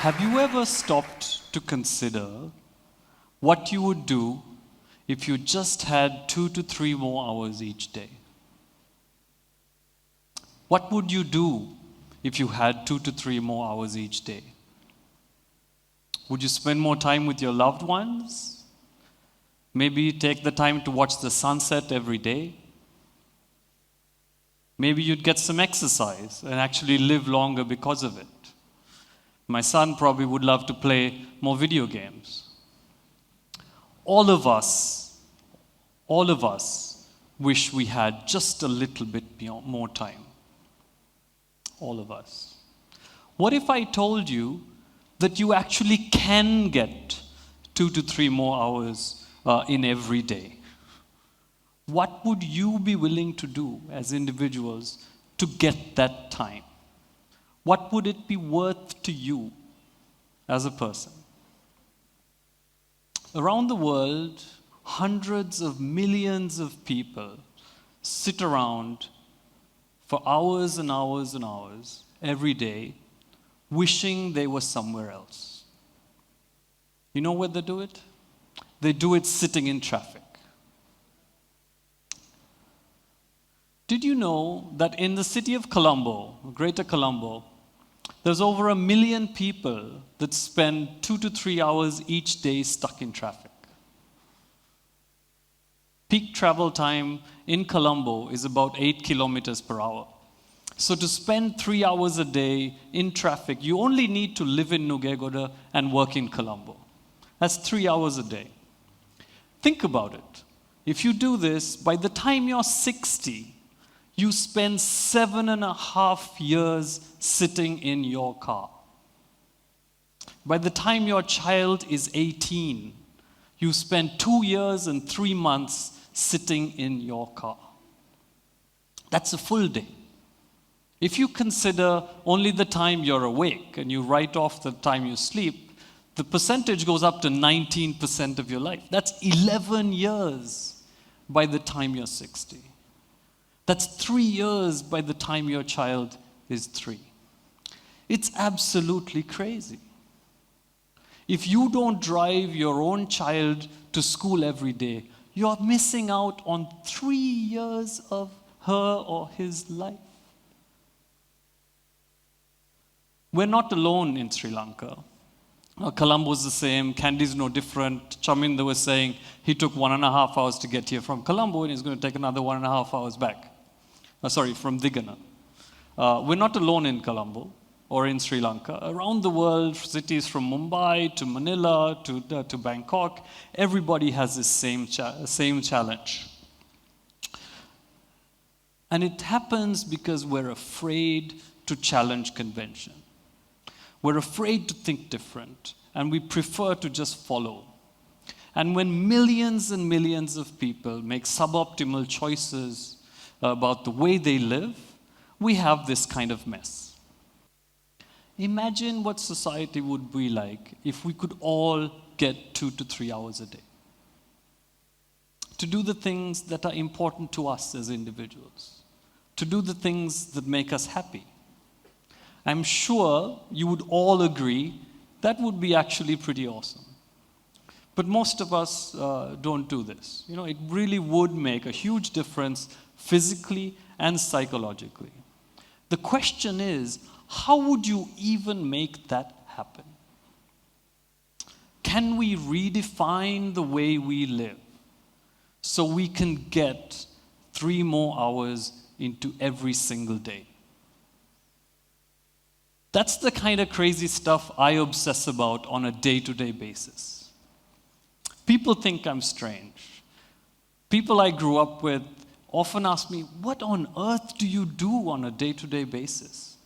Have you ever stopped to consider what you would do if you just had 2 to 3 more hours each day? What would you do if you had 2 to 3 more hours each day? Would you spend more time with your loved ones? Maybe take the time to watch the sunset every day? Maybe you'd get some exercise and actually live longer because of it. My son probably would love to play more video games. All of us wish we had just a little bit more time. All of us. What if I told you that you actually can get 2 to 3 more hours in every day? What would you be willing to do as individuals to get that time? What would it be worth to you as a person? Around the world, hundreds of millions of people sit around for hours and hours and hours every day, wishing they were somewhere else. You know where they do it? They do it sitting in traffic. Did you know that in the city of Colombo, Greater Colombo, there's over 1 million people that spend 2 to 3 hours each day stuck in traffic? Peak travel time in Colombo is about 8 kilometers per hour. So to spend 3 hours a day in traffic, you only need to live in Nugegoda and work in Colombo. That's 3 hours a day. Think about it. If you do this, by the time you're 60, you spend 7.5 years sitting in your car. By the time your child is 18, you spend 2 years and 3 months sitting in your car. That's a full day. If you consider only the time you're awake and you write off the time you sleep, the percentage goes up to 19% of your life. That's 11 years by the time you're 60. That's 3 years by the time your child is 3. It's absolutely crazy. If you don't drive your own child to school every day, you're missing out on 3 years of her or his life. We're not alone in Sri Lanka. Colombo's the same, Kandy's no different. Chaminda was saying he took 1.5 hours to get here from Colombo and he's going to take another 1.5 hours back. From Digana. We're not alone in Colombo or in Sri Lanka. Around the world, cities from Mumbai to Manila to Bangkok, everybody has this same challenge. And it happens because we're afraid to challenge convention. We're afraid to think different, and we prefer to just follow. And when millions and millions of people make suboptimal choices about the way they live, we have this kind of mess. Imagine what society would be like if we could all get 2 to 3 hours a day to do the things that are important to us as individuals, to do the things that make us happy. I'm sure you would all agree that would be actually pretty awesome. But most of us don't do this. You know, it really would make a huge difference physically and psychologically. The question is, how would you even make that happen? Can we redefine the way we live so we can get 3 more hours into every single day? That's the kind of crazy stuff I obsess about on a day-to-day basis. People think I'm strange. People I grew up with often ask me, what on earth do you do on a day-to-day basis?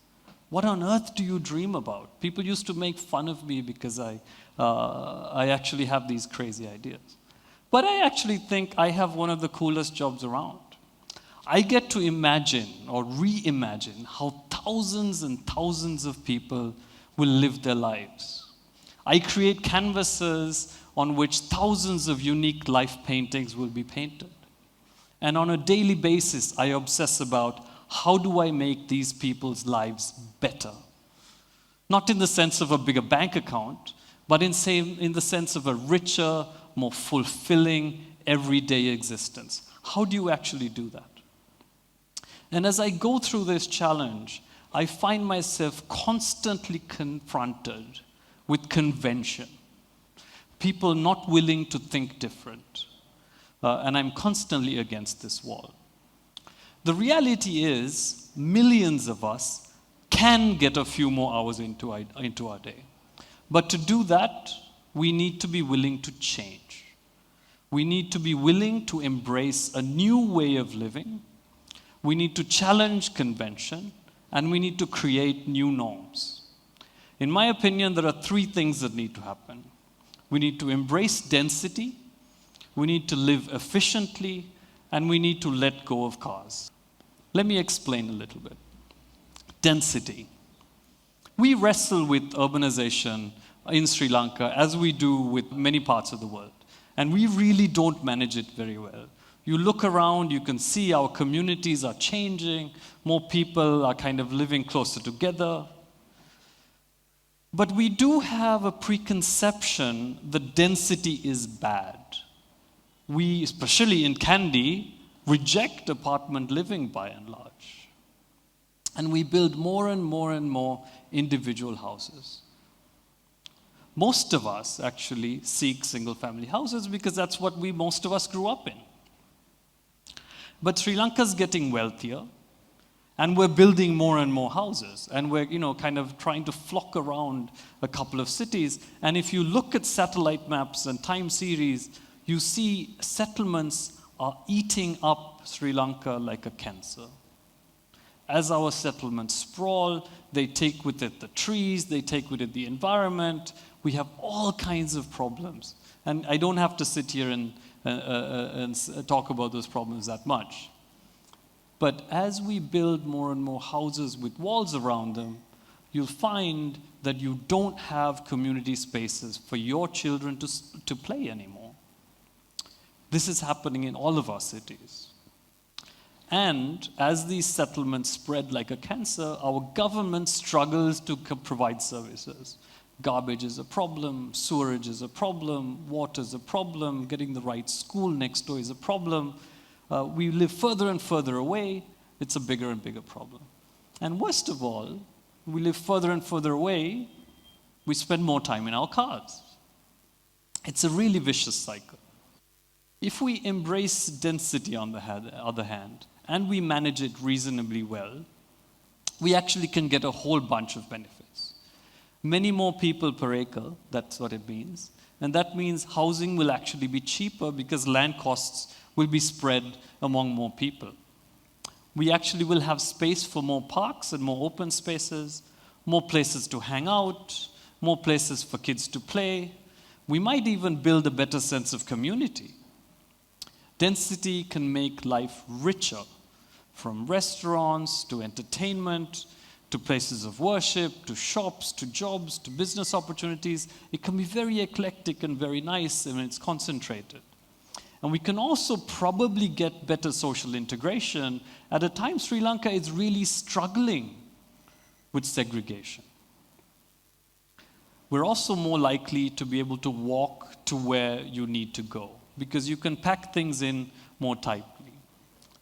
What on earth do you dream about? People used to make fun of me because I actually have these crazy ideas. But I actually think I have one of the coolest jobs around. I get to imagine or reimagine how thousands and thousands of people will live their lives. I create canvases on which thousands of unique life paintings will be painted. And on a daily basis, I obsess about how do I make these people's lives better Not in the sense of a bigger bank account, but in the sense of a richer, more fulfilling, everyday existence. How do you actually do that? And as I go through this challenge, I find myself constantly confronted with convention. People not willing to think different. And I'm constantly against this wall. The reality is, millions of us can get a few more hours into our day. But to do that, we need to be willing to change. We need to be willing to embrace a new way of living. We need to challenge convention, and we need to create new norms. In my opinion, there are three things that need to happen. We need to embrace density, we need to live efficiently, and we need to let go of cars. Let me explain a little bit. Density. We wrestle with urbanization in Sri Lanka as we do with many parts of the world. And we really don't manage it very well. You look around, you can see our communities are changing, more people are kind of living closer together. But we do have a preconception that density is bad. We, especially in Kandy, reject apartment living by and large. And we build more and more and more individual houses. Most of us actually seek single-family houses because that's what most of us grew up in. But Sri Lanka's getting wealthier, and we're building more and more houses, and we're kind of trying to flock around a couple of cities. And if you look at satellite maps and time series, you see settlements are eating up Sri Lanka like a cancer. As our settlements sprawl, they take with it the trees, they take with it the environment. We have all kinds of problems. And I don't have to sit here and talk about those problems that much. But as we build more and more houses with walls around them, you'll find that you don't have community spaces for your children to play anymore. This is happening in all of our cities. And as these settlements spread like a cancer, our government struggles to provide services. Garbage is a problem, sewerage is a problem, water is a problem, getting the right school next door is a problem. We live further and further away, it's a bigger and bigger problem. And worst of all, we live further and further away, we spend more time in our cars. It's a really vicious cycle. If we embrace density on the other hand, and we manage it reasonably well, we actually can get a whole bunch of benefits. Many more people per acre, that's what it means. And that means housing will actually be cheaper because land costs will be spread among more people. We actually will have space for more parks and more open spaces, more places to hang out, more places for kids to play. We might even build a better sense of community. Density can make life richer, from restaurants to entertainment, to places of worship, to shops, to jobs, to business opportunities. It can be very eclectic and very nice when it's concentrated. And we can also probably get better social integration at a time Sri Lanka is really struggling with segregation. We're also more likely to be able to walk to where you need to go because you can pack things in more tightly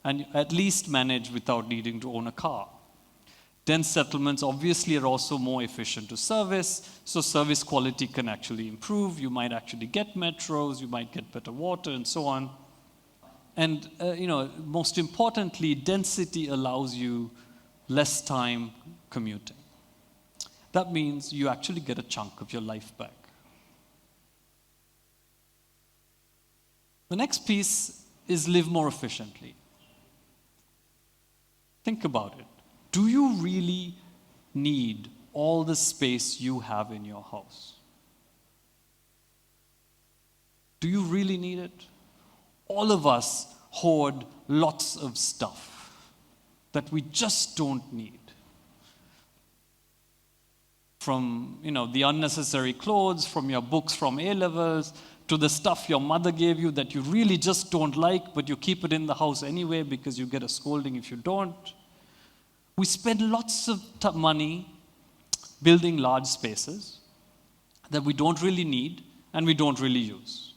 and at least manage without needing to own a car. Dense settlements obviously are also more efficient to service, so service quality can actually improve. You might actually get metros, you might get better water, and so on. And most importantly, density allows you less time commuting. That means you actually get a chunk of your life back. The next piece is live more efficiently. Think about it. Do you really need all the space you have in your house? Do you really need it? All of us hoard lots of stuff that we just don't need. From, the unnecessary clothes, from your books from A-levels, to the stuff your mother gave you that you really just don't like, but you keep it in the house anyway because you get a scolding if you don't. We spend lots of money building large spaces that we don't really need and we don't really use.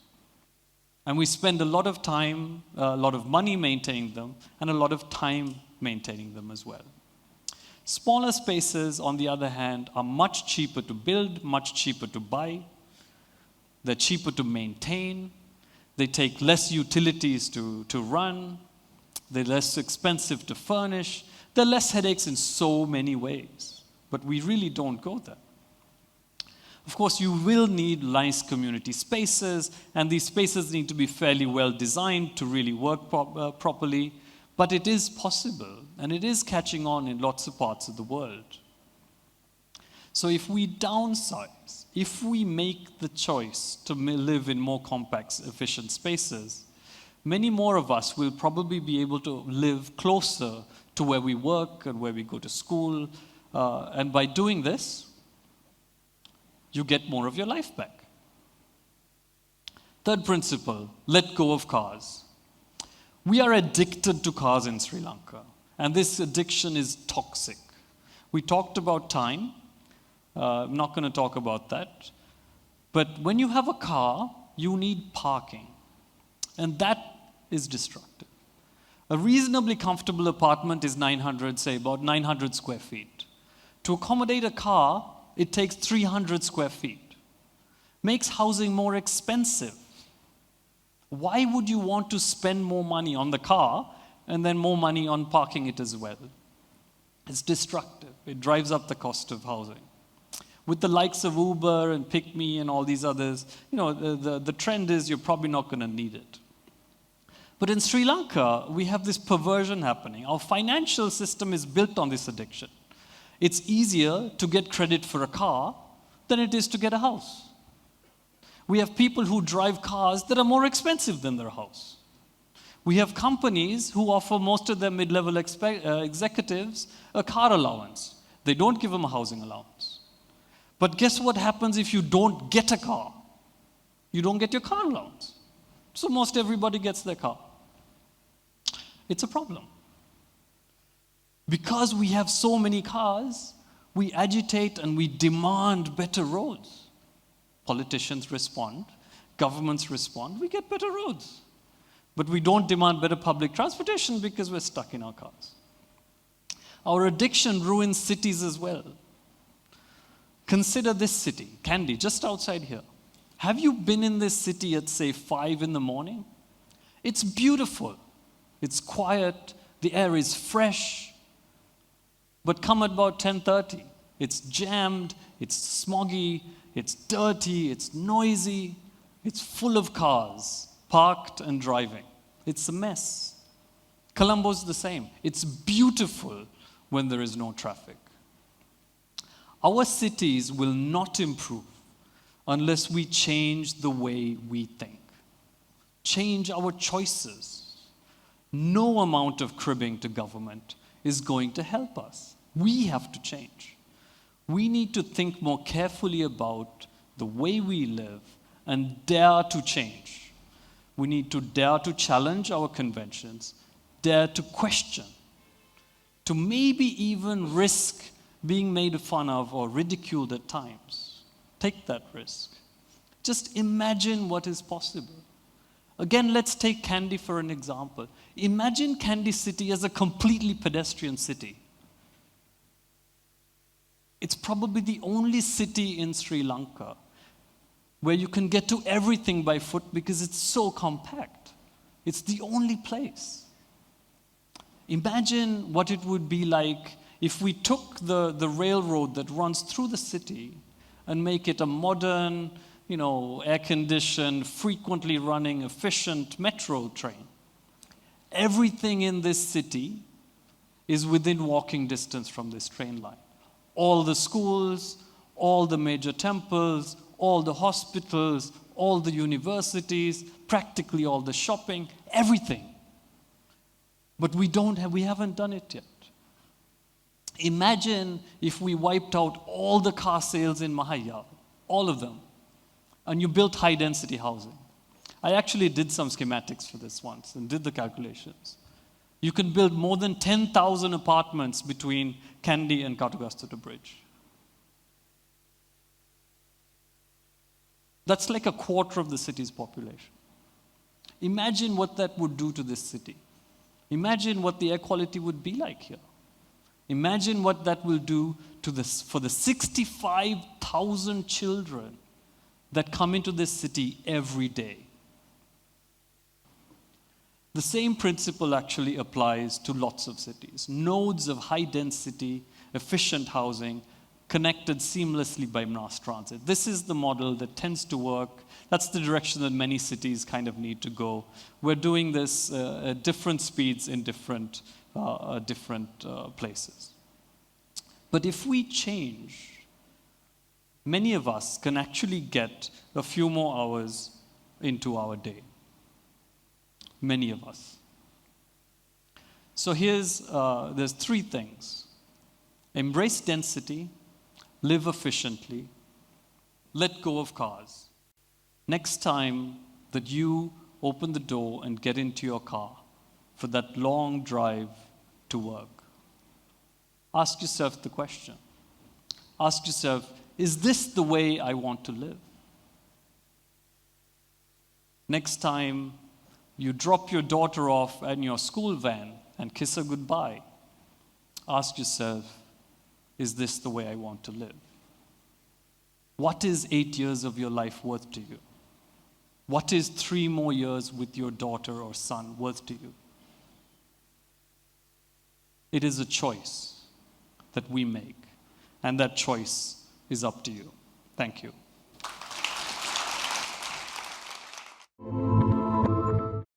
And we spend a lot of time, a lot of money maintaining them, and a lot of time maintaining them as well. Smaller spaces, on the other hand, are much cheaper to build, much cheaper to buy. They're cheaper to maintain. They take less utilities to run. They're less expensive to furnish. There are less headaches in so many ways. But we really don't go there. Of course, you will need nice community spaces, and these spaces need to be fairly well designed to really work properly. But it is possible, and it is catching on in lots of parts of the world. So if we downsize, if we make the choice to live in more compact, efficient spaces, many more of us will probably be able to live closer to where we work and where we go to school. And by doing this, you get more of your life back. Third principle, let go of cars. We are addicted to cars in Sri Lanka, and this addiction is toxic. We talked about time. I'm not going to talk about that. But when you have a car, you need parking, and that is destructive. A reasonably comfortable apartment is about 900 square feet. To accommodate a car, it takes 300 square feet. Makes housing more expensive. Why would you want to spend more money on the car and then more money on parking it as well? It's destructive. It drives up the cost of housing. With the likes of Uber and PickMe and all these others, the trend is you're probably not going to need it. But in Sri Lanka, we have this perversion happening. Our financial system is built on this addiction. It's easier to get credit for a car than it is to get a house. We have people who drive cars that are more expensive than their house. We have companies who offer most of their mid-level executives a car allowance. They don't give them a housing allowance. But guess what happens if you don't get a car? You don't get your car allowance. So most everybody gets their car. It's a problem. Because we have so many cars, we agitate and we demand better roads. Politicians respond, governments respond, we get better roads. But we don't demand better public transportation because we're stuck in our cars. Our addiction ruins cities as well. Consider this city, Kandy, just outside here. Have you been in this city at, say, 5 in the morning? It's beautiful. It's quiet. The air is fresh. But come at about 10:30, it's jammed, it's smoggy, it's dirty, it's noisy, it's full of cars, parked and driving. It's a mess. Colombo's the same. It's beautiful when there is no traffic. Our cities will not improve unless we change the way we think. Change our choices. No amount of cribbing to government is going to help us. We have to change. We need to think more carefully about the way we live and dare to change. We need to dare to challenge our conventions, dare to question, to maybe even risk being made fun of or ridiculed at times. Take that risk. Just imagine what is possible. Again, let's take Kandy for an example. Imagine Kandy City as a completely pedestrian city. It's probably the only city in Sri Lanka where you can get to everything by foot because it's so compact. It's the only place. Imagine what it would be like if we took the railroad that runs through the city and make it a modern, air-conditioned, frequently running, efficient metro train. Everything in this city is within walking distance from this train line. All the schools, all the major temples, all the hospitals, all the universities, practically all the shopping, everything. But we haven't done it yet. Imagine if we wiped out all the car sales in Mahayal, all of them, and you built high-density housing. I actually did some schematics for this once and did the calculations. You can build more than 10,000 apartments between Kandy and Katugasthutu Bridge. That's like a quarter of the city's population. Imagine what that would do to this city. Imagine what the air quality would be like here. Imagine what that will do for the 65,000 children that come into this city every day. The same principle actually applies to lots of cities. Nodes of high density, efficient housing, connected seamlessly by mass transit. This is the model that tends to work. That's the direction that many cities kind of need to go. We're doing this at different speeds in different places. But if we change, many of us can actually get a few more hours into our day. Many of us. So there's three things. Embrace density, live efficiently, let go of cars. Next time that you open the door and get into your car for that long drive to work, ask yourself the question. Ask yourself, is this the way I want to live? Next time you drop your daughter off in your school van and kiss her goodbye, ask yourself, is this the way I want to live? What is 8 years of your life worth to you? What is 3 more years with your daughter or son worth to you? It is a choice that we make, and that choice is up to you. Thank you.